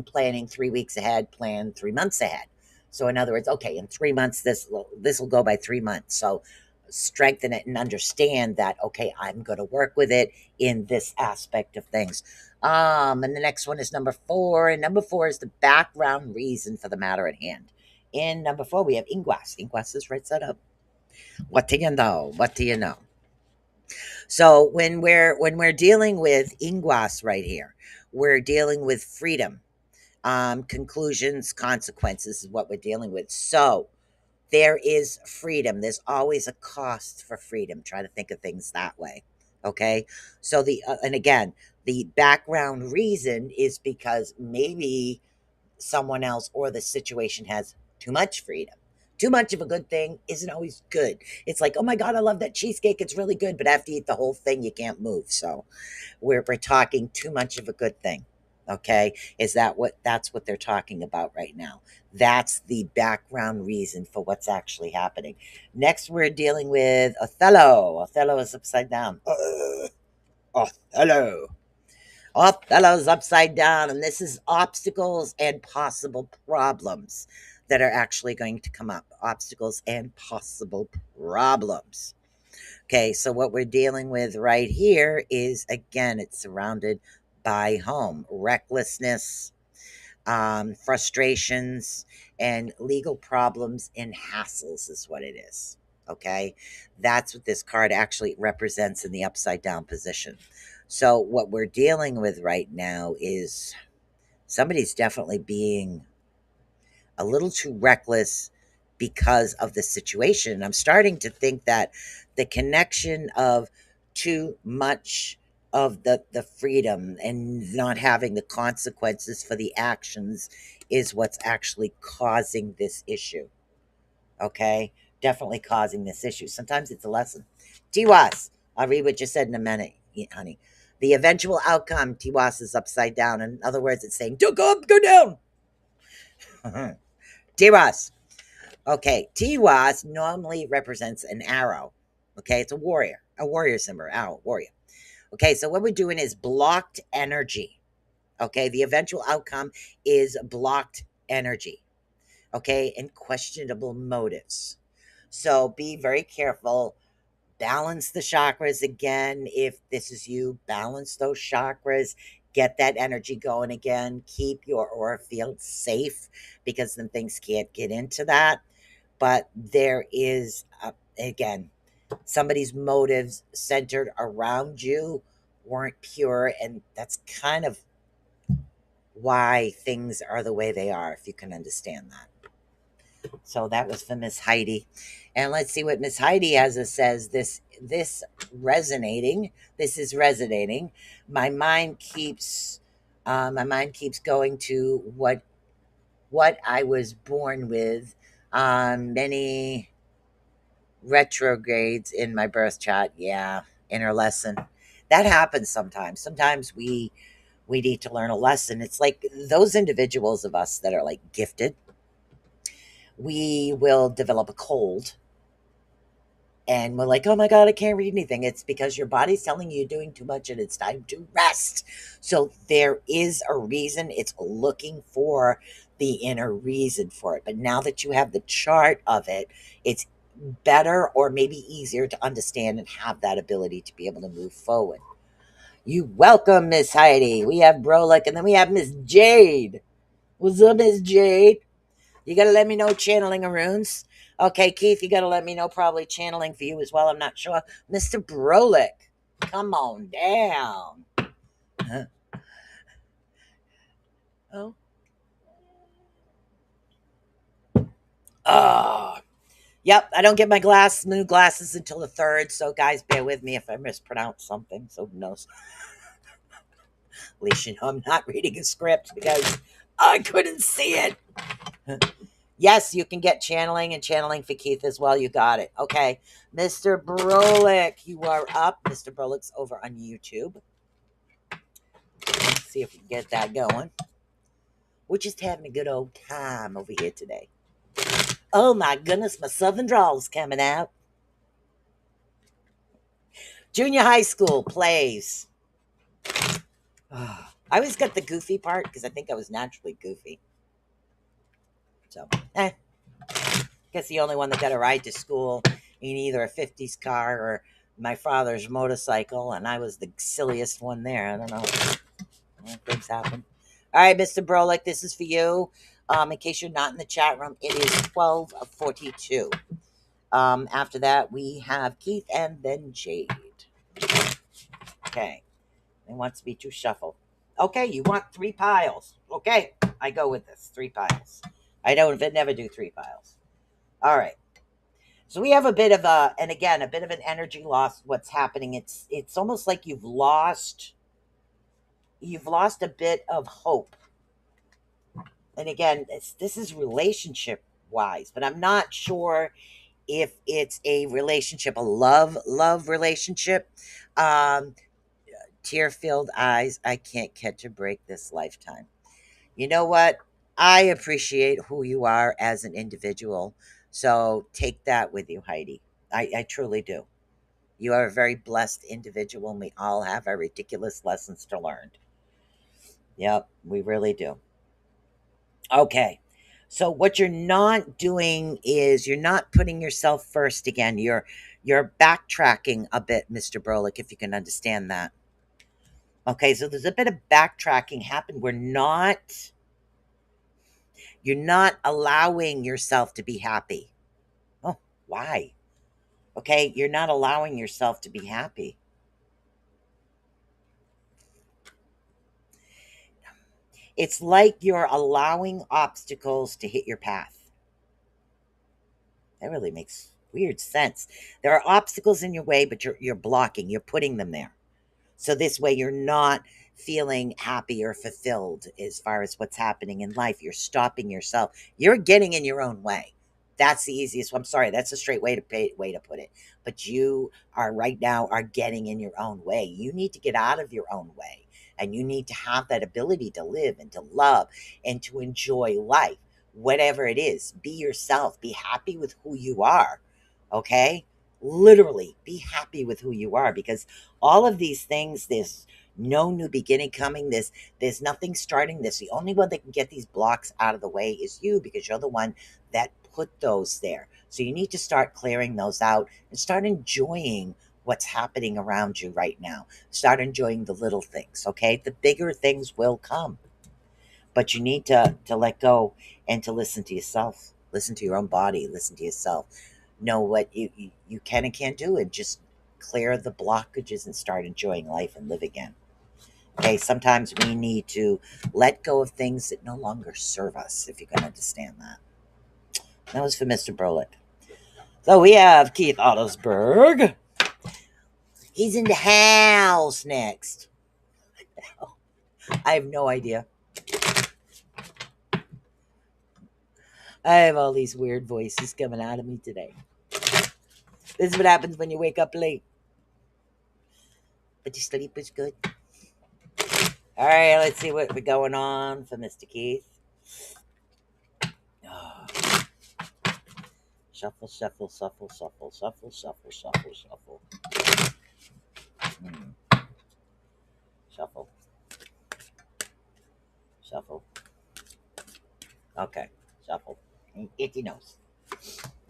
planning 3 weeks ahead, plan 3 months ahead. So in other words, okay, in 3 months, this will go by 3 months. So strengthen it and understand that, okay, I'm going to work with it in this aspect of things. And the next one is number 4. And number 4 is the background reason for the matter at hand. In number 4, we have Ingwas. Ingwas is right side up. What do you know? What do you know? So when we're dealing with Ingwas right here, we're dealing with freedom, conclusions, consequences is what we're dealing with. So there is freedom. There's always a cost for freedom. Try to think of things that way. Okay. So and again, the background reason is because maybe someone else or the situation has too much freedom. Too much of a good thing isn't always good. It's like, oh my God, I love that cheesecake. It's really good. But after you eat the whole thing, you can't move. So we're talking too much of a good thing. Okay. That's what they're talking about right now. That's the background reason for what's actually happening. Next, we're dealing with Othello. Othello is upside down. Othello. Othello's upside down, and this is obstacles and possible problems that are actually going to come up. Obstacles and possible problems. Okay, so what we're dealing with right here is, again, it's surrounded by home, recklessness, frustrations, and legal problems and hassles is what it is. Okay, that's what this card actually represents in the upside down position. So, what we're dealing with right now is somebody's definitely being a little too reckless because of the situation. I'm starting to think that the connection of too much of the freedom and not having the consequences for the actions is what's actually causing this issue. Okay? Definitely causing this issue. Sometimes it's a lesson. Tiwas, I'll read what you said in a minute, honey. The eventual outcome, Tiwas, is upside down. In other words, it's saying, don't go up, go down. Tiras. Okay, Tiras normally represents an arrow. Okay, it's a warrior symbol, arrow, warrior. Okay, so what we're doing is blocked energy. Okay, the eventual outcome is blocked energy. Okay, and questionable motives. So be very careful. Balance the chakras again. If this is you, balance those chakras. Get that energy going again. Keep your aura field safe because then things can't get into that. But there is, again, somebody's motives centered around you weren't pure. And that's kind of why things are the way they are, if you can understand that. So that was for Miss Heidi. And let's see what Miss Heidi has to says. This resonating. This is resonating. My mind keeps going to what I was born with. Many retrogrades in my birth chart. Yeah, inner lesson. That happens sometimes. Sometimes we need to learn a lesson. It's like those individuals of us that are like gifted, we will develop a cold and we're like, oh my God, I can't read anything. It's because your body's telling you you're doing too much and it's time to rest. So there is a reason. It's looking for the inner reason for it. But now that you have the chart of it, it's better or maybe easier to understand and have that ability to be able to move forward. You welcome, Miss Heidi. We have Brolick and then we have Miss Jade. What's up, Miss Jade? You got to let me know channeling of runes. Okay, Keith, you got to let me know probably channeling for you as well. I'm not sure. Mr. Brolick, come on down. Huh? Oh. Oh. Yep, I don't get my new glasses until the 3rd. So, guys, bear with me if I mispronounce something. So, who knows? At least you know I'm not reading a script because I couldn't see it. Yes, you can get channeling and channeling for Keith as well. You got it. Okay. Mr. Brolick, you are up. Mr. Brolick's over on YouTube. Let's see if we can get that going. We're just having a good old time over here today. Oh my goodness, my southern drawl's coming out. Junior high school plays. I always got the goofy part because I think I was naturally goofy. So, guess the only one that got a ride to school in either a 50s car or my father's motorcycle, and I was the silliest one there. I don't know. Things happen. All right, Mr. Brolick, this is for you. In case you're not in the chat room, it is 12:42. After that, we have Keith and then Jade. Okay. It wants me to shuffle. Okay, you want 3 piles. Okay, I go with this. 3 piles. I don't never do 3 piles. All right. So we have a bit of a bit of an energy loss. What's happening? It's almost like you've lost a bit of hope. And again, this is relationship wise, but I'm not sure if it's a relationship, a love relationship. Tear-filled eyes. I can't catch a break this lifetime. You know what? I appreciate who you are as an individual. So take that with you, Heidi. I truly do. You are a very blessed individual, and we all have our ridiculous lessons to learn. Yep, we really do. Okay. So what you're not doing is you're not putting yourself first again. You're backtracking a bit, Mr. Brolick, if you can understand that. Okay, so there's a bit of backtracking happened. You're not allowing yourself to be happy. Oh, why? Okay, you're not allowing yourself to be happy. It's like you're allowing obstacles to hit your path. That really makes weird sense. There are obstacles in your way, but you're blocking, you're putting them there. So this way you're not feeling happy or fulfilled as far as what's happening in life. You're stopping yourself. You're getting in your own way. That's the easiest. I'm sorry, that's a straight way to put it. But you are right now are getting in your own way. You need to get out of your own way. And you need to have that ability to live and to love and to enjoy life. whatever it is. Be yourself. Be happy with who you are. Okay? Literally, be happy with who you are, because all of these things, there's no new beginning coming. There's nothing starting this. The only one that can get these blocks out of the way is you, because you're the one that put those there. So you need to start clearing those out and start enjoying what's happening around you right now. Start enjoying the little things, okay? The bigger things will come. But you need to let go and to listen to yourself. Listen to your own body. Listen to yourself. Know what you can and can't do, and just clear the blockages and start enjoying life and live again. Okay, sometimes we need to let go of things that no longer serve us, if you can understand that. That was for Mr. Burlick. So we have Keith Ottersberg. He's in the house next. I have no idea. I have all these weird voices coming out of me today. This is what happens when you wake up late. But your sleep is good. All right, let's see what's going on for Mr. Keith. Oh. Shuffle, shuffle, shuffle, shuffle, shuffle, shuffle, shuffle, shuffle. Shuffle. Shuffle. Okay, shuffle. Itchy nose.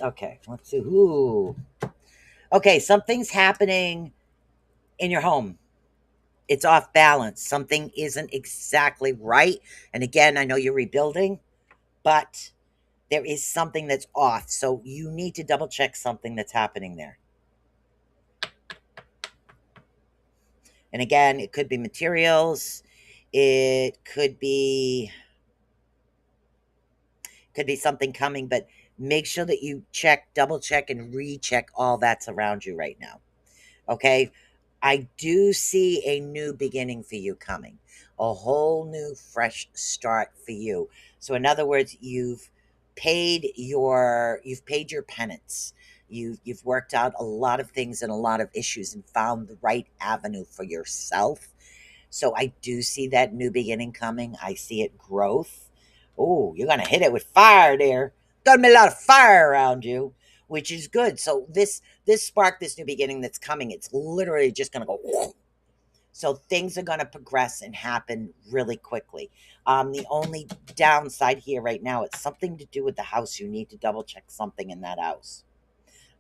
Okay, let's see. Ooh. Okay, something's happening in your home. It's off balance. Something isn't exactly right. And again, I know you're rebuilding, but there is something that's off. So you need to double check something that's happening there. And again, it could be materials. It could be something coming, but make sure that you check, double check, and recheck all that's around you right now. Okay? I do see a new beginning for you coming. A whole new fresh start for you. So in other words, you've paid your penance. You've worked out a lot of things and a lot of issues and found the right avenue for yourself. So I do see that new beginning coming. I see it growth. Oh, you're gonna hit it with fire there. Gonna be a lot of fire around you, which is good. So this spark, this new beginning that's coming, it's literally just gonna go. Whoa. So things are gonna progress and happen really quickly. The only downside here right now, it's something to do with the house. You need to double check something in that house.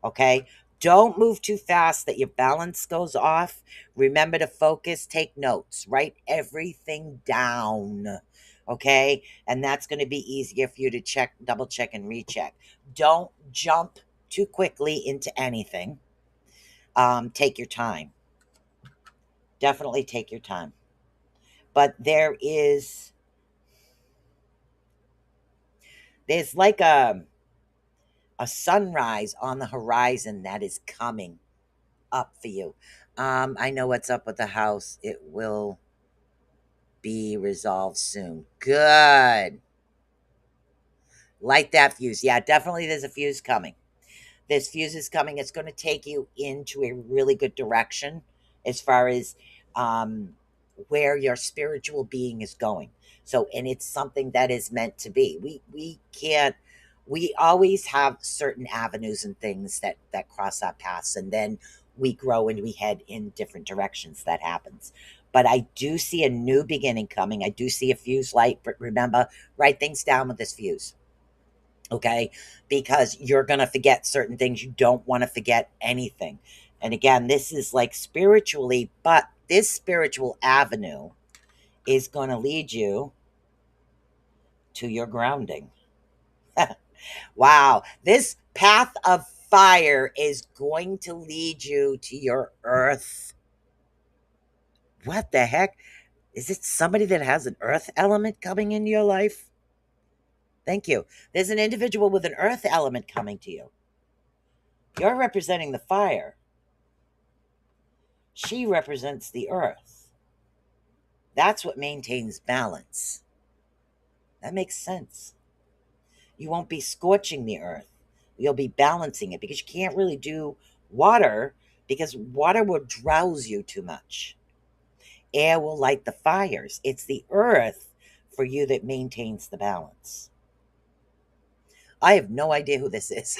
Okay. Don't move too fast that your balance goes off. Remember to focus, take notes, write everything down. Okay. And that's going to be easier for you to check, double check, and recheck. Don't jump too quickly into anything. Take your time. Definitely take your time. But there's like a sunrise on the horizon that is coming up for you. I know what's up with the house. It will be resolved soon. Good. Light that fuse. Yeah, definitely there's a fuse coming. This fuse is coming. It's going to take you into a really good direction as far as where your spiritual being is going. So, and it's something that is meant to be. We always have certain avenues and things that cross our paths, and then we grow and we head in different directions. That happens. But I do see a new beginning coming. I do see a fuse light. But remember, write things down with this fuse. Okay? Because you're going to forget certain things. You don't want to forget anything. And again, this is like spiritually, but this spiritual avenue is going to lead you to your grounding. Wow. This path of fire is going to lead you to your earth. What the heck? Is it somebody that has an earth element coming into your life? Thank you. There's an individual with an earth element coming to you. You're representing the fire. She represents the earth. That's what maintains balance. That makes sense. You won't be scorching the earth. You'll be balancing it, because you can't really do water, because water will drowse you too much. Air will light the fires. It's the earth for you that maintains the balance. I have no idea who this is.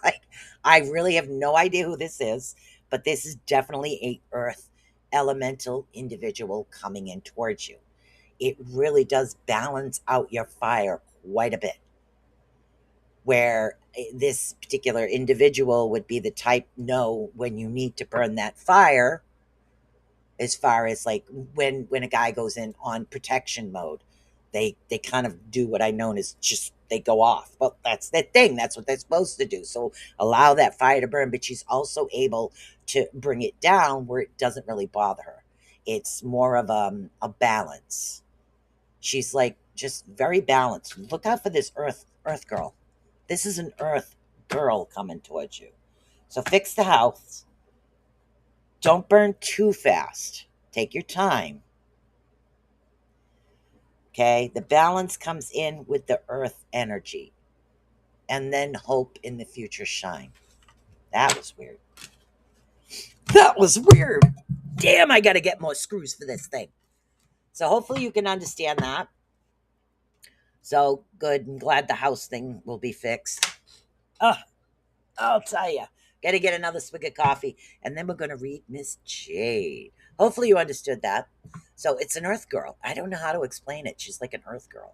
Like, I really have no idea who this is, but this is definitely a earth elemental individual coming in towards you. It really does balance out your fire quite a bit. Where this particular individual would be the type know when you need to burn that fire, as far as like when a guy goes in on protection mode, they kind of do what I known as just they go off. Well, that's the thing, that's what they're supposed to do. So allow that fire to burn, but she's also able to bring it down where it doesn't really bother her. It's more of a balance. She's like just very balanced. Look out for this earth girl. This is an earth girl coming towards you. So fix the house. Don't burn too fast. Take your time. Okay? The balance comes in with the earth energy. And then hope in the future shine. That was weird. That was weird. Damn, I got to get more screws for this thing. So hopefully you can understand that. So good. I'm glad the house thing will be fixed. Oh, I'll tell you. Got to get another swig of coffee. And then we're going to read Miss Jade. Hopefully you understood that. So it's an earth girl. I don't know how to explain it. She's like an earth girl.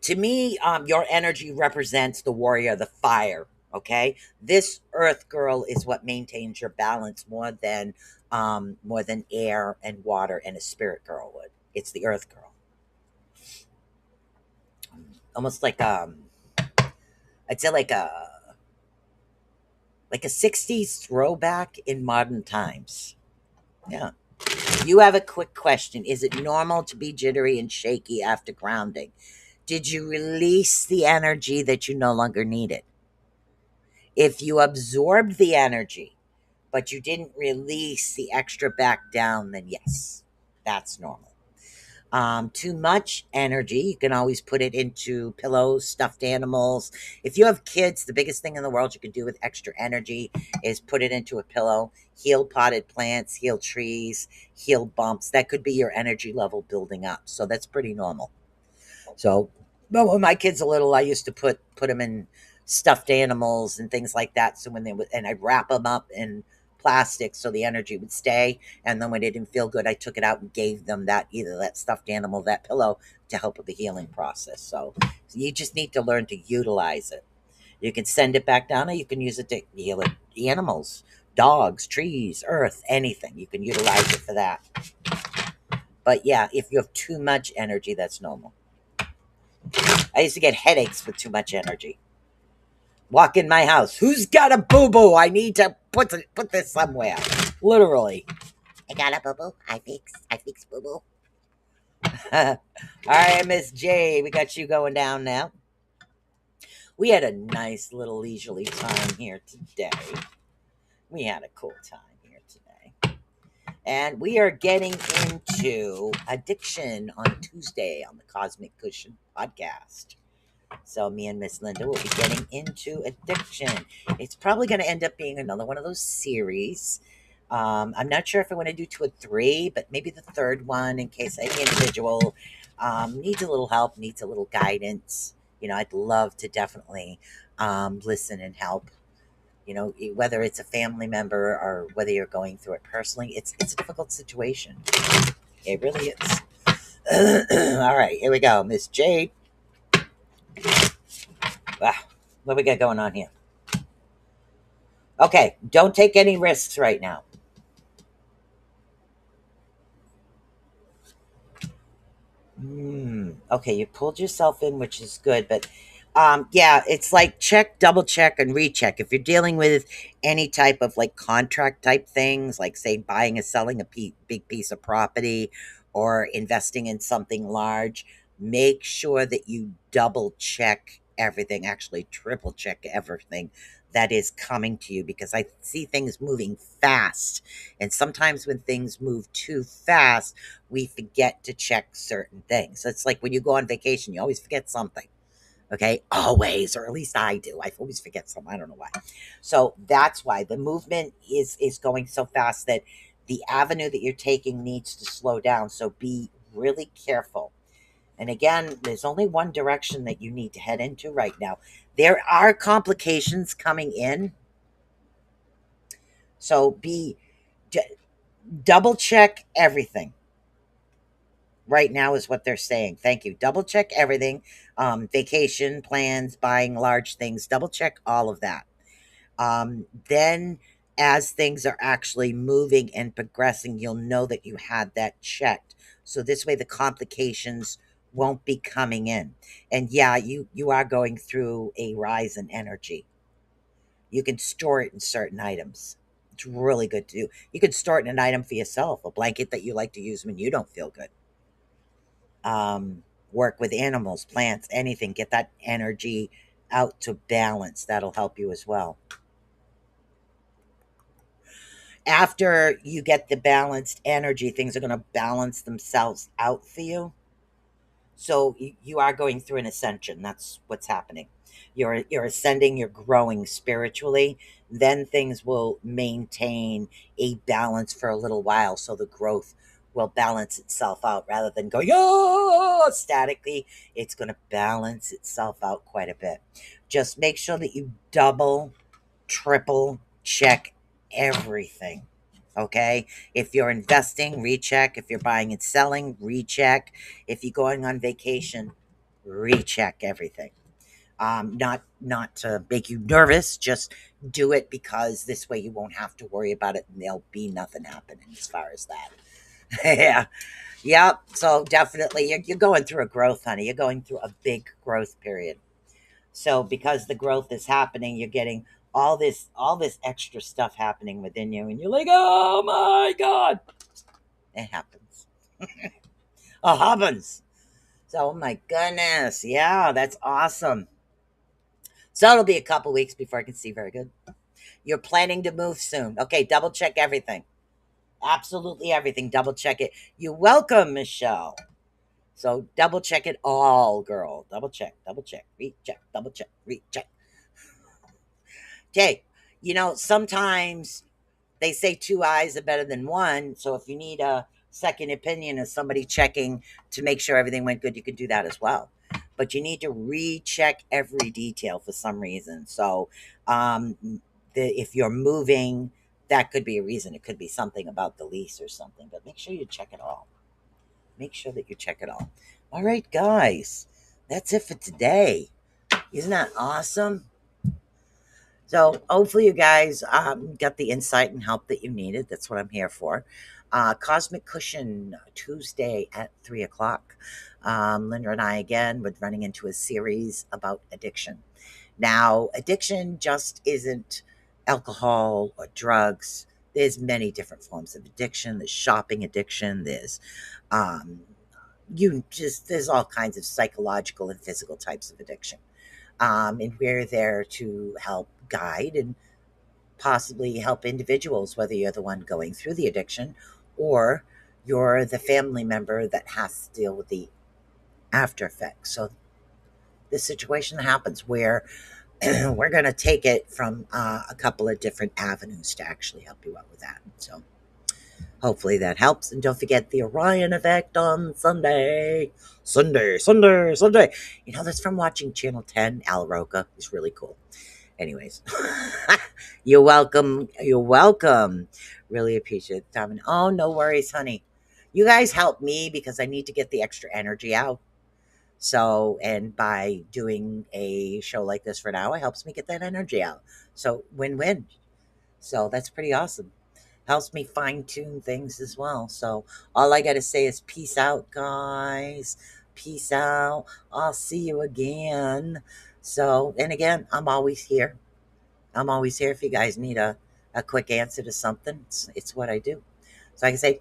To me, your energy represents the warrior, the fire. Okay, this earth girl is what maintains your balance more than air and water and a spirit girl would. It's the earth girl, almost like I'd say like a '60s throwback in modern times. Yeah. You have a quick question. Is it normal to be jittery and shaky after grounding? Did you release the energy that you no longer needed? If you absorbed the energy, but you didn't release the extra back down, then yes, that's normal. Too much energy, you can always put it into pillows, stuffed animals. If you have kids, the biggest thing in the world you can do with extra energy is put it into a pillow, heal potted plants, heal trees, heal bumps. That could be your energy level building up. So that's pretty normal. So, but when my kids are little, I used to put them in stuffed animals and things like that. So when they would, and I'd wrap them up in plastic so the energy would stay. And then when they didn't feel good, I took it out and gave them that either that stuffed animal, that pillow to help with the healing process. So you just need to learn to utilize it. You can send it back down, or you can use it to heal it. Animals, dogs, trees, earth, anything. You can utilize it for that. But yeah, if you have too much energy, that's normal. I used to get headaches with too much energy. Walk in my house. Who's got a boo-boo? I need to put this somewhere. Literally. I got a boo-boo. I fix boo-boo. All right, Miss J, we got you going down now. We had a nice little leisurely time here today. We had a cool time here today. And we are getting into addiction on Tuesday on the Cosmic Cushion podcast. So me and Miss Linda will be getting into addiction. It's probably going to end up being another one of those series. I'm not sure if I want to do 2 or 3, but maybe the third one in case any individual needs a little help, needs a little guidance. You know, I'd love to definitely listen and help. You know, whether it's a family member or whether you're going through it personally, it's a difficult situation. It really is. All right, here we go. Miss Jade. Wow, what we got going on here? Okay, don't take any risks right now. Okay, you pulled yourself in, which is good, but yeah, it's like check, double check, and recheck. If you're dealing with any type of like contract type things, like say buying and selling a big piece of property or investing in something large, make sure that you double check everything, actually triple check everything that is coming to you, because I see things moving fast. And sometimes when things move too fast, we forget to check certain things. It's like when you go on vacation, you always forget something. Okay, always, or at least I do. I always forget something. I don't know why. So that's why the movement is going so fast that the avenue that you're taking needs to slow down. So be really careful. And again, there's only one direction that you need to head into right now. There are complications coming in. So double check everything. Right now is what they're saying. Thank you. Double check everything. Vacation plans, buying large things. Double check all of that. Then, as things are actually moving and progressing, you'll know that you had that checked. So this way, the complications won't be coming in. And yeah, you are going through a rise in energy. You can store it in certain items. It's really good to do. You can store it in an item for yourself, a blanket that you like to use when you don't feel good. Work with animals, plants, anything. Get that energy out to balance. That'll help you as well. After you get the balanced energy, things are going to balance themselves out for you. So you are going through an ascension. That's what's happening. You're ascending, you're growing spiritually. Then things will maintain a balance for a little while. So the growth will balance itself out rather than going, oh, statically. It's going to balance itself out quite a bit. Just make sure that you double, triple check everything. Okay. If you're investing, recheck. If you're buying and selling, recheck. If you're going on vacation, recheck everything. Not to make you nervous, just do it because this way you won't have to worry about it and there'll be nothing happening as far as that. Yeah. Yep. So definitely you're going through a growth, honey. You're going through a big growth period. So because the growth is happening, you're getting all this extra stuff happening within you, and you're like, oh my god, it happens. It happens. So oh my goodness, yeah, that's awesome. So it'll be a couple weeks before I can see very good. You're planning to move soon. Okay, double check everything. Absolutely everything. Double check it. You're welcome, Michelle. So double check it all, girl. Double check, recheck, double check, recheck. Okay, sometimes they say two eyes are better than one. So if you need a second opinion of somebody checking to make sure everything went good, you can do that as well. But you need to recheck every detail for some reason. So if you're moving, that could be a reason. It could be something about the lease or something. But make sure you check it all. Make sure that you check it all. All right, guys. That's it for today. Isn't that awesome? So hopefully you guys got the insight and help that you needed. That's what I'm here for. Cosmic Cushion, Tuesday at 3 o'clock. Linda and I, again, we're running into a series about addiction. Now, addiction just isn't alcohol or drugs. There's many different forms of addiction. There's shopping addiction. There's there's all kinds of psychological and physical types of addiction. And we're there to help guide and possibly help individuals, whether you're the one going through the addiction or you're the family member that has to deal with the after effects. So this situation happens where we're going to take it from a couple of different avenues to actually help you out with that. So hopefully that helps. And don't forget the Orion effect on Sunday. Sunday. That's from watching Channel 10. Al Roca is really cool. Anyways, you're welcome. You're welcome. Really appreciate the time. And oh, no worries, honey. You guys help me because I need to get the extra energy out. So, and by doing a show like this for an hour, helps me get that energy out. So, win-win. So, that's pretty awesome. Helps me fine-tune things as well. So, all I got to say is peace out, guys. Peace out. I'll see you again. So, and again, I'm always here. I'm always here if you guys need a quick answer to something. It's what I do. So I can say